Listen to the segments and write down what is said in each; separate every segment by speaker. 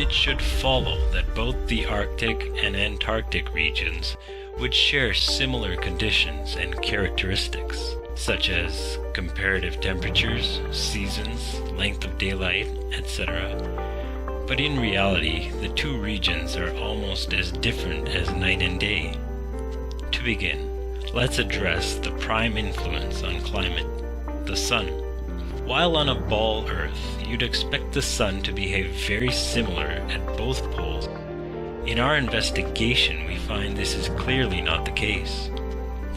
Speaker 1: it should follow that both the Arctic and Antarctic regions would share similar conditions and characteristics, such as comparative temperatures, seasons, length of daylight, etc. But in reality, the two regions are almost as different as night and day. To begin, let's address the prime influence on climate, the sun. While on a ball Earth, you'd expect the sun to behave very similar at both poles. In our investigation, we find this is clearly not the case.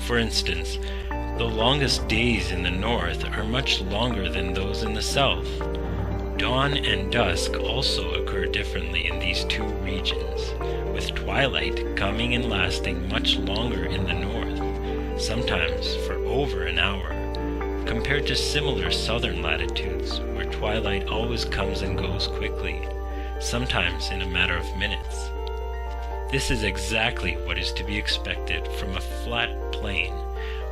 Speaker 1: For instance, the longest days in the north are much longer than those in the south. Dawn and dusk also occur differently in these two regions, with twilight coming and lasting much longer in the north, sometimes for over an hour, compared to similar southern latitudes where twilight always comes and goes quickly, sometimes in a matter of minutes. This is exactly what is to be expected from a flat plane,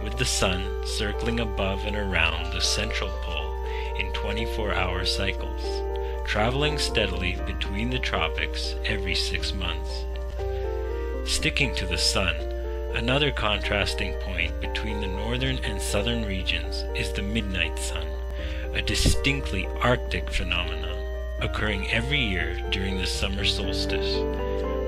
Speaker 1: with the sun circling above and around the central pole in 24-hour cycles, traveling steadily between the tropics every 6 months. Sticking to the sun, Another contrasting point between the northern and southern regions is the midnight sun, a distinctly Arctic phenomenon occurring every year during the summer solstice,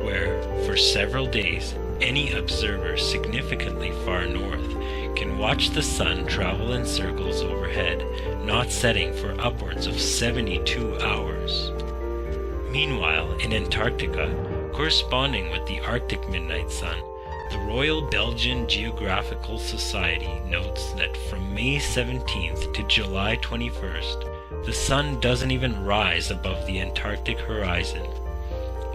Speaker 1: where, for several days, any observer significantly far north can watch the sun travel in circles overhead, not setting for upwards of 72 hours. Meanwhile, in Antarctica, corresponding with the Arctic midnight sun, the Royal Belgian Geographical Society notes that from May 17th to July 21st, the sun doesn't even rise above the Antarctic horizon.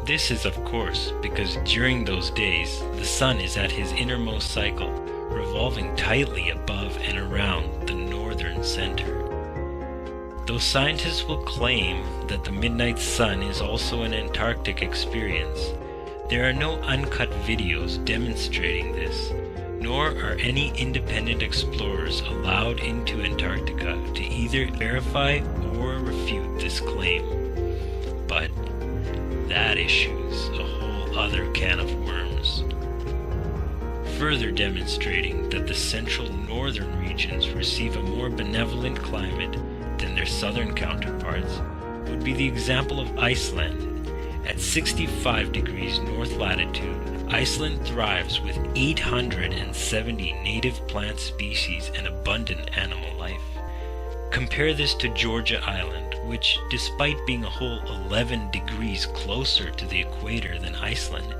Speaker 1: This is, of course, because during those days, the sun is at his innermost cycle, revolving tightly above and around the northern center. Though scientists will claim that the midnight sun is also an Antarctic experience, there are no uncut videos demonstrating this, nor are any independent explorers allowed into Antarctica to either verify or refute this claim. But that issue's a whole other can of worms. Further demonstrating that the central northern regions receive a more benevolent climate than their southern counterparts would be the example of Iceland. At 65 degrees north latitude, Iceland thrives with 870 native plant species and abundant animal life. Compare this to Georgia Island, which, despite being a whole 11 degrees closer to the equator than Iceland,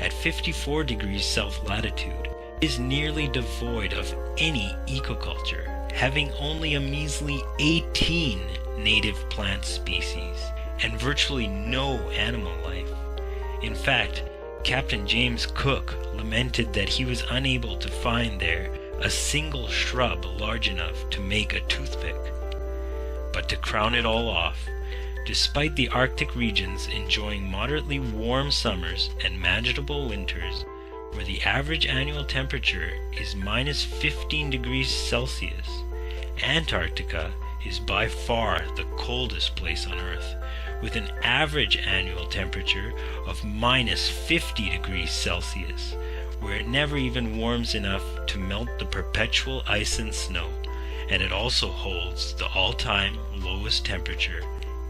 Speaker 1: at 54 degrees south latitude, is nearly devoid of any ecoculture, having only a measly 18 native plant species and virtually no animal life. In fact, Captain James Cook lamented that he was unable to find there a single shrub large enough to make a toothpick. But to crown it all off, despite the Arctic regions enjoying moderately warm summers and manageable winters, where the average annual temperature is minus 15 degrees Celsius, Antarctica is by far the coldest place on Earth, with an average annual temperature of minus 50 degrees Celsius, where it never even warms enough to melt the perpetual ice and snow, and it also holds the all-time lowest temperature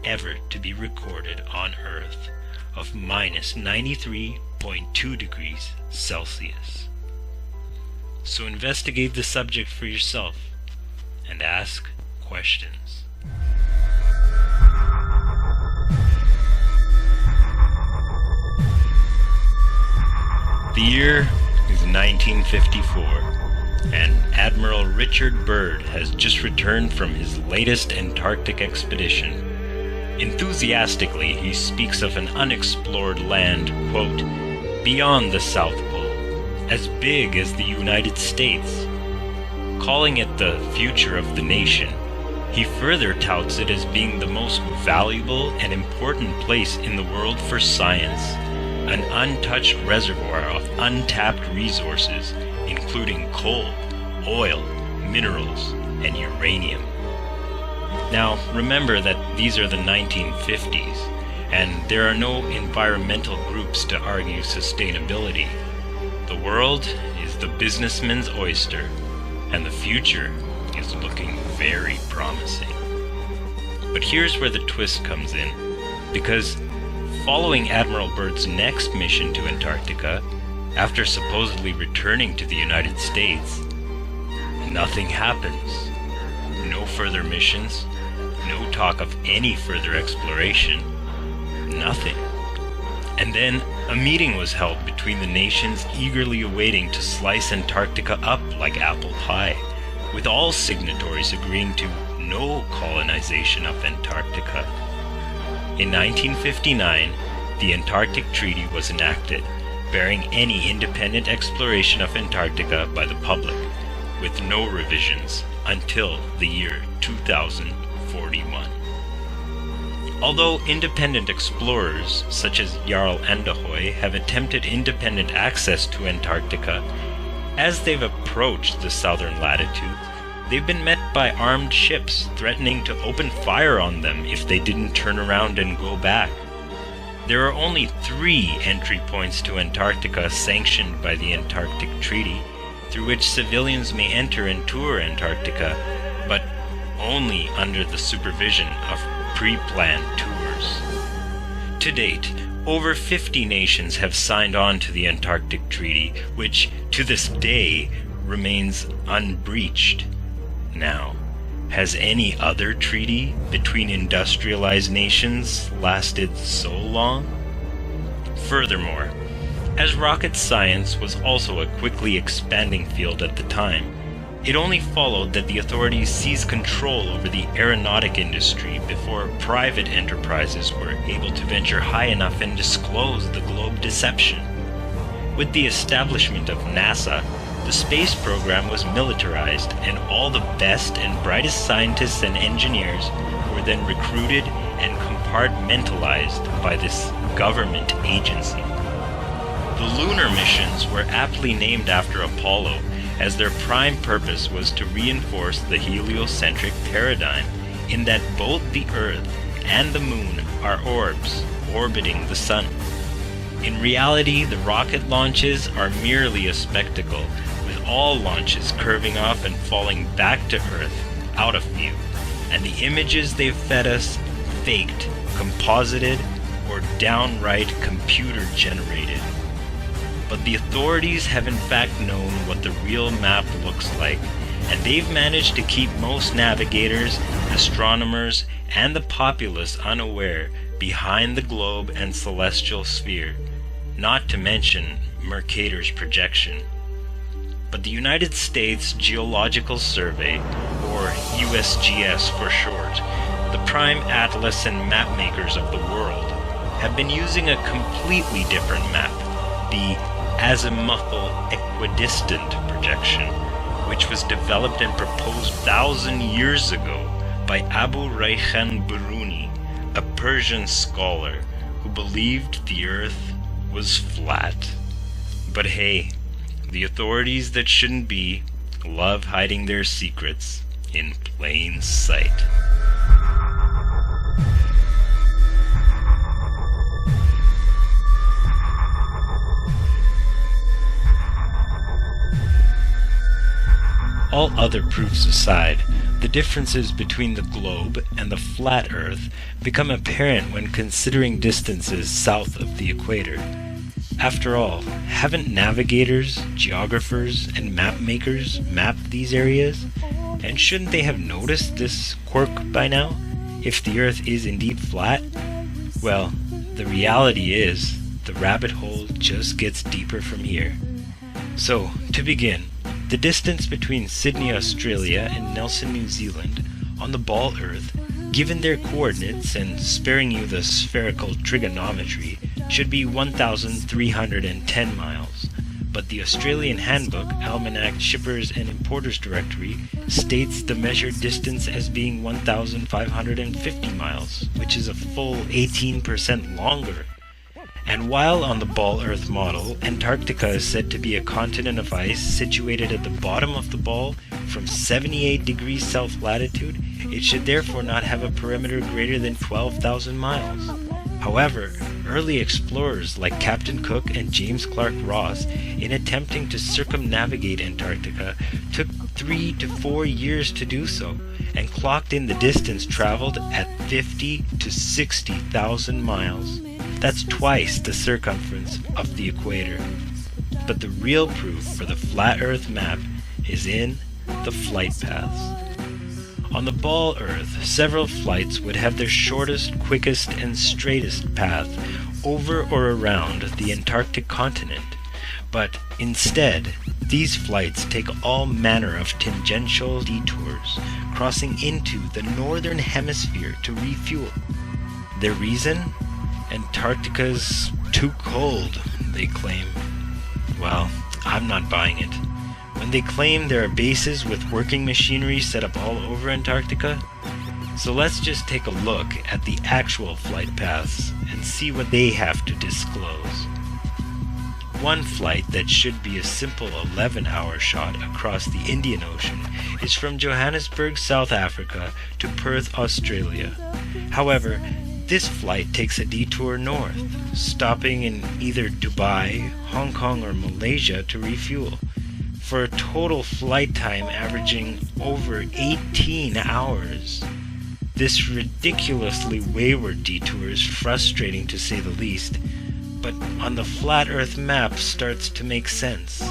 Speaker 1: ever to be recorded on Earth of minus 93.2 degrees Celsius. So investigate the subject for yourself and ask questions. The year is 1954, and Admiral Richard Byrd has just returned from his latest Antarctic expedition. Enthusiastically, he speaks of an unexplored land, quote, beyond the South Pole, as big as the United States. Calling it the future of the nation, he further touts it as being the most valuable and important place in the world for science, an untouched reservoir of untapped resources, including coal, oil, minerals, and uranium. Now, remember that these are the 1950s, and there are no environmental groups to argue sustainability. The world is the businessman's oyster, and the future is looking very promising. But here's where the twist comes in, because following Admiral Byrd's next mission to Antarctica, after supposedly returning to the United States, nothing happens. No further missions, no talk of any further exploration, nothing. And then a meeting was held between the nations eagerly awaiting to slice Antarctica up like apple pie, with all signatories agreeing to no colonization of Antarctica. In 1959, the Antarctic Treaty was enacted, barring any independent exploration of Antarctica by the public, with no revisions until the year 2041. Although independent explorers such as Jarl Andahoy have attempted independent access to Antarctica, as they've approached the southern latitudes, they've been met by armed ships threatening to open fire on them if they didn't turn around and go back. There are only 3 entry points to Antarctica sanctioned by the Antarctic Treaty, through which civilians may enter and tour Antarctica, but only under the supervision of pre-planned tours. To date, over 50 nations have signed on to the Antarctic Treaty, which, to this day, remains unbreached. Now, has any other treaty between industrialized nations lasted so long? Furthermore, as rocket science was also a quickly expanding field at the time, it only followed that the authorities seized control over the aeronautic industry before private enterprises were able to venture high enough and disclose the globe deception. With the establishment of NASA, the space program was militarized, and all the best and brightest scientists and engineers were then recruited and compartmentalized by this government agency. The lunar missions were aptly named after Apollo, as their prime purpose was to reinforce the heliocentric paradigm, in that both the Earth and the Moon are orbs orbiting the Sun. In reality, the rocket launches are merely a spectacle, with all launches curving off and falling back to Earth, out of view, and the images they've fed us, faked, composited, or downright computer-generated. But the authorities have in fact known what the real map looks like, and they've managed to keep most navigators, astronomers, and the populace unaware behind the globe and celestial sphere, not to mention Mercator's projection. But the United States Geological Survey, or USGS for short, the prime atlas and map makers of the world, have been using a completely different map, the azimuthal equidistant projection, which was developed and proposed 1,000 years ago by Abu Rayhan Biruni, a Persian scholar who believed the Earth was flat. But hey, the authorities that shouldn't be love hiding their secrets in plain sight. All other proofs aside, the differences between the globe and the flat Earth become apparent when considering distances south of the equator. After all, haven't navigators, geographers, and map makers mapped these areas? And shouldn't they have noticed this quirk by now, if the Earth is indeed flat? Well, the reality is, the rabbit hole just gets deeper from here. So, to begin, the distance between Sydney, Australia and Nelson, New Zealand, on the ball Earth, given their coordinates and sparing you the spherical trigonometry, should be 1,310 miles. But the Australian Handbook, Almanac, Shippers and Importers Directory states the measured distance as being 1,550 miles, which is a full 18% longer. And while on the ball Earth model, Antarctica is said to be a continent of ice situated at the bottom of the ball from 78 degrees south latitude, it should therefore not have a perimeter greater than 12,000 miles. However, early explorers like Captain Cook and James Clark Ross, in attempting to circumnavigate Antarctica, took 3 to 4 years to do so, and clocked in the distance traveled at 50 to 60,000 miles. That's twice the circumference of the equator. But the real proof for the flat Earth map is in the flight paths. On the ball Earth, several flights would have their shortest, quickest, and straightest path over or around the Antarctic continent. But instead, these flights take all manner of tangential detours, crossing into the northern hemisphere to refuel. Their reason? Antarctica's too cold, they claim. Well, I'm not buying it. When they claim there are bases with working machinery set up all over Antarctica. So let's just take a look at the actual flight paths and see what they have to disclose. One flight that should be a simple 11-hour shot across the Indian Ocean is from Johannesburg, South Africa to Perth, Australia. However, This flight takes a detour north, stopping in either Dubai, Hong Kong, or Malaysia to refuel, for a total flight time averaging over 18 hours. This ridiculously wayward detour is frustrating to say the least, but on the flat Earth map starts to make sense.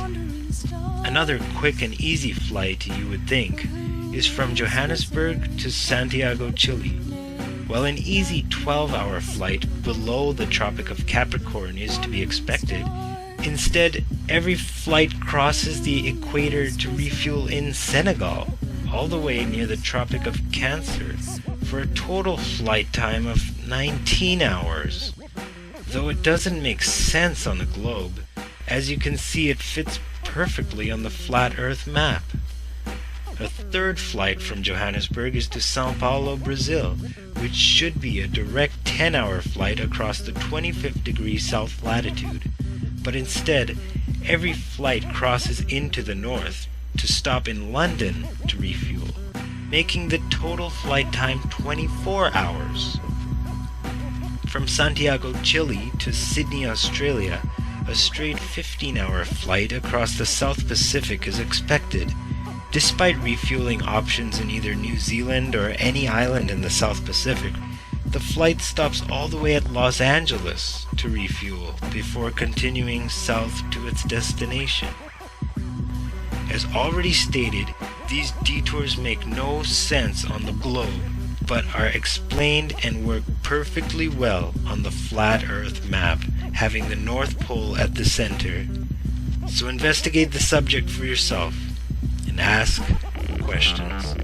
Speaker 1: Another quick and easy flight, you would think, is from Johannesburg to Santiago, Chile. While an easy 12-hour flight below the Tropic of Capricorn is to be expected, instead every flight crosses the equator to refuel in Senegal, all the way near the Tropic of Cancer, for a total flight time of 19 hours. Though it doesn't make sense on the globe, as you can see it fits perfectly on the flat Earth map. A third flight from Johannesburg is to Sao Paulo, Brazil, which should be a direct 10-hour flight across the 25th degree south latitude. But instead, every flight crosses into the north to stop in London to refuel, making the total flight time 24 hours. From Santiago, Chile to Sydney, Australia, a straight 15-hour flight across the South Pacific is expected. Despite refueling options in either New Zealand or any island in the South Pacific, the flight stops all the way at Los Angeles to refuel before continuing south to its destination. As already stated, these detours make no sense on the globe, but are explained and work perfectly well on the flat Earth map, having the North Pole at the center. So investigate the subject for yourself and ask questions.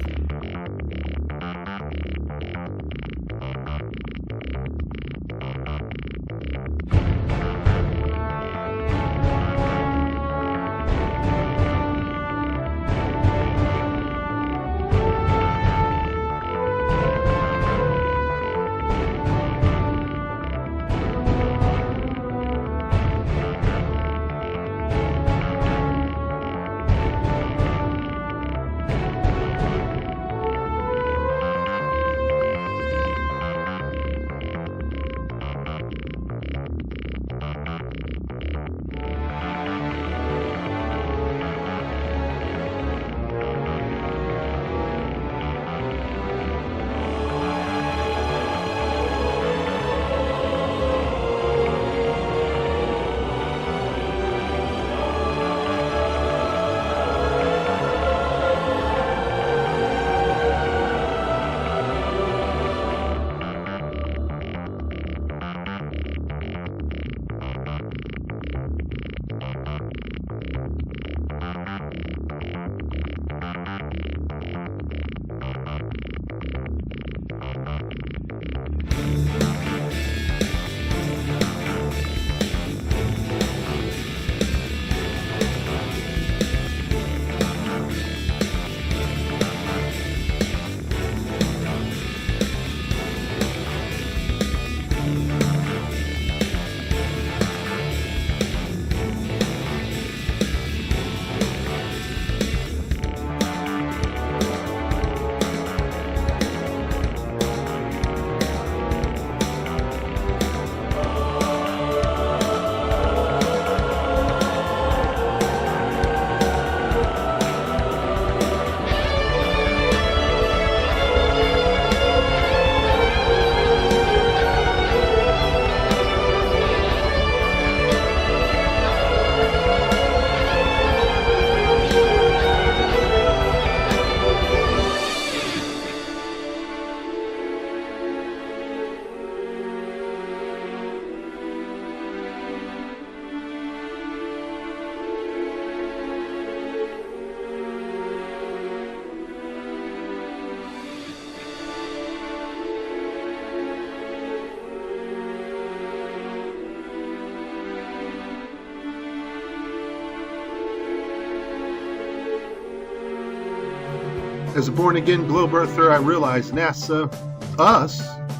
Speaker 2: As a born-again globe earther, I realize NASA,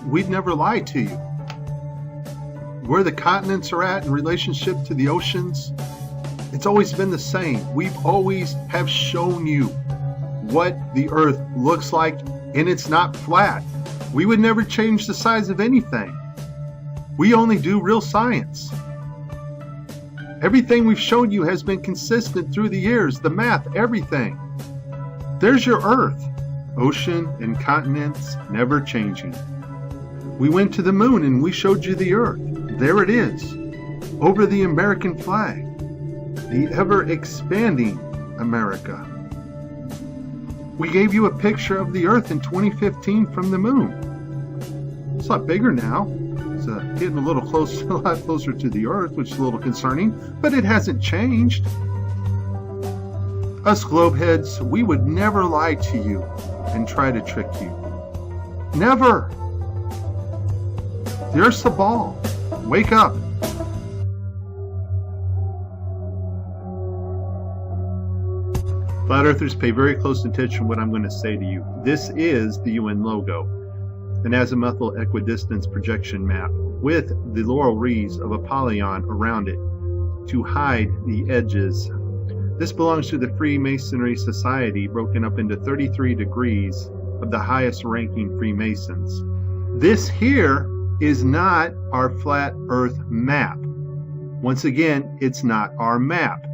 Speaker 2: we'd never lied to you. Where the continents are at in relationship to the oceans, it's always been the same. We've always have shown you what the Earth looks like, and it's not flat. We would never change the size of anything. We only do real science. Everything we've shown you has been consistent through the years, the math, everything. There's your Earth, ocean and continents never changing. We went to the moon and we showed you the Earth. There it is, over the American flag, the ever-expanding America. We gave you a picture of the Earth in 2015 from the moon. It's a lot bigger now. It's getting a little close, a lot closer to the Earth, which is a little concerning, but it hasn't changed. Us globeheads, we would never lie to you and try to trick you. Never. The Earth's the ball. Wake up. Flat Earthers, pay very close attention to what I'm going to say to you. This is the UN logo, an azimuthal equidistance projection map with the laurel wreaths of Apollyon around it to hide the edges. This belongs to the Freemasonry Society, broken up into 33 degrees of the highest ranking Freemasons. This here is not our flat Earth map. Once again, it's not our map.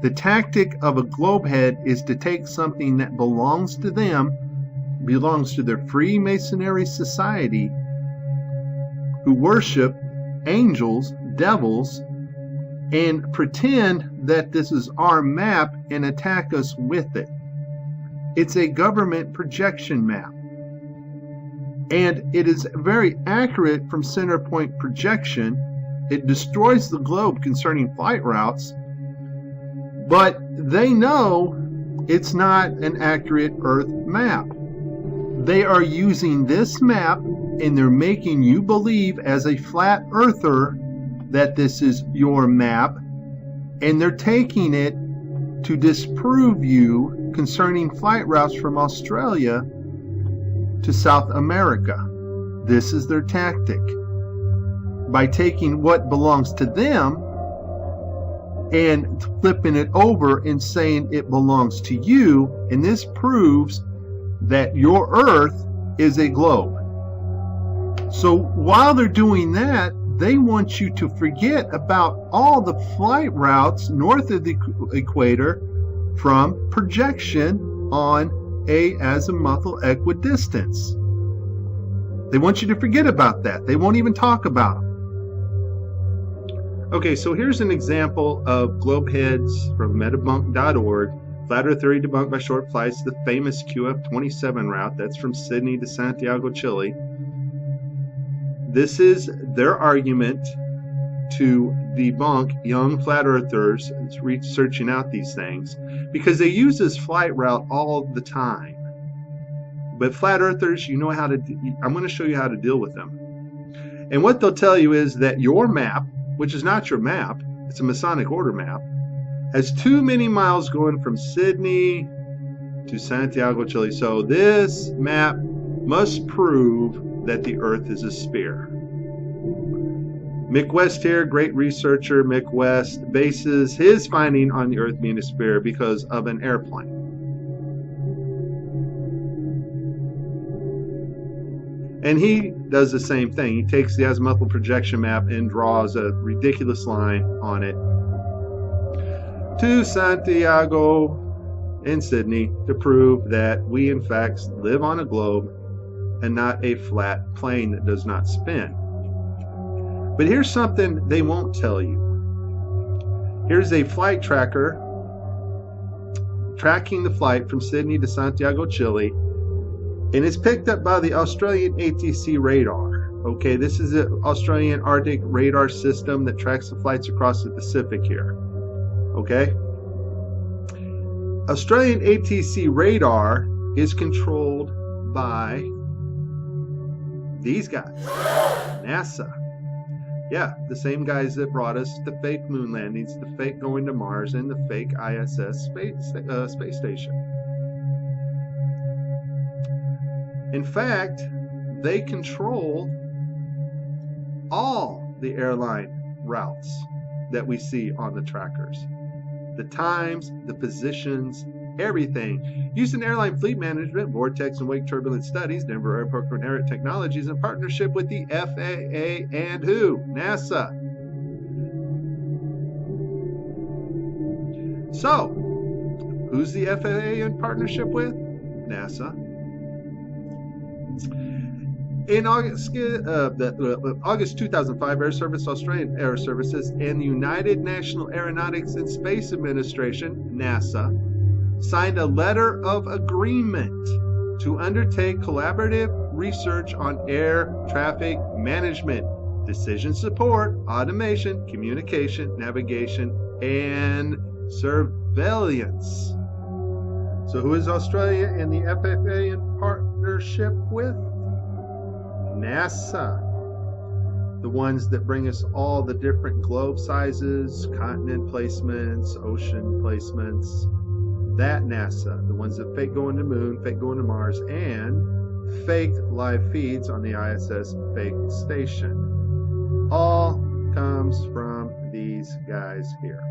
Speaker 2: The tactic of a globehead is to take something that belongs to them, belongs to their Freemasonry Society, who worship angels, devils, and pretend that this is our map and attack us with it. It's a government projection map. And it is very accurate from center point projection. It destroys the globe concerning flight routes, but they know it's not an accurate Earth map. They are using this map and they're making you believe as a flat earther that this is your map, and they're taking it to disprove you concerning flight routes from Australia to South America. This is their tactic. By taking what belongs to them and flipping it over and saying it belongs to you, and this proves that your Earth is a globe. So while they're doing that, they want you to forget about all the flight routes north of the equator from projection on a azimuthal equidistance. They want you to forget about that. They won't even talk about them. Okay, so here's an example of globeheads from metabunk.org. Flat Earth theory debunked by short flights, the famous QF27 route. That's from Sydney to Santiago, Chile. This is their argument to debunk young flat earthers researching out these things, because they use this flight route all the time. But flat earthers, you know how to, I'm going to show you how to deal with them. And what they'll tell you is that your map, which is not your map, it's a Masonic order map, has too many miles going from Sydney to Santiago, Chile. So this map must prove that the Earth is a sphere. Mick West here, great researcher. Mick West bases his finding on the Earth being a sphere because of an airplane. And he does the same thing. He takes the azimuthal projection map and draws a ridiculous line on it to Santiago and Sydney to prove that we in fact live on a globe and not a flat plane that does not spin. But here's something they won't tell you. Here's a flight tracker tracking the flight from Sydney to Santiago, Chile, and it's picked up by the Australian ATC radar. Okay, this is an Australian Arctic radar system that tracks the flights across the Pacific here. Okay? Australian ATC radar is controlled by these guys, NASA. Yeah, the same guys that brought us the fake moon landings, the fake going to Mars, and the fake ISS space station. In fact, they control all the airline routes that we see on the trackers. The times, the positions, everything. Houston Airline Fleet Management, Vortex and Wake Turbulence Studies, Denver Airport Coherent Technologies in partnership with the FAA and who? NASA. So, who's the FAA in partnership with? NASA. In August 2005, Air Service, Australian Air Services, and United National Aeronautics and Space Administration, NASA, signed a letter of agreement to undertake collaborative research on air traffic management, decision support, automation, communication, navigation, and surveillance. So who is Australia and the FAA in partnership with? NASA. The ones that bring us all the different globe sizes, continent placements, ocean placements. That NASA. The ones that fake going to the moon, fake going to Mars, and fake live feeds on the ISS fake station. All comes from these guys here.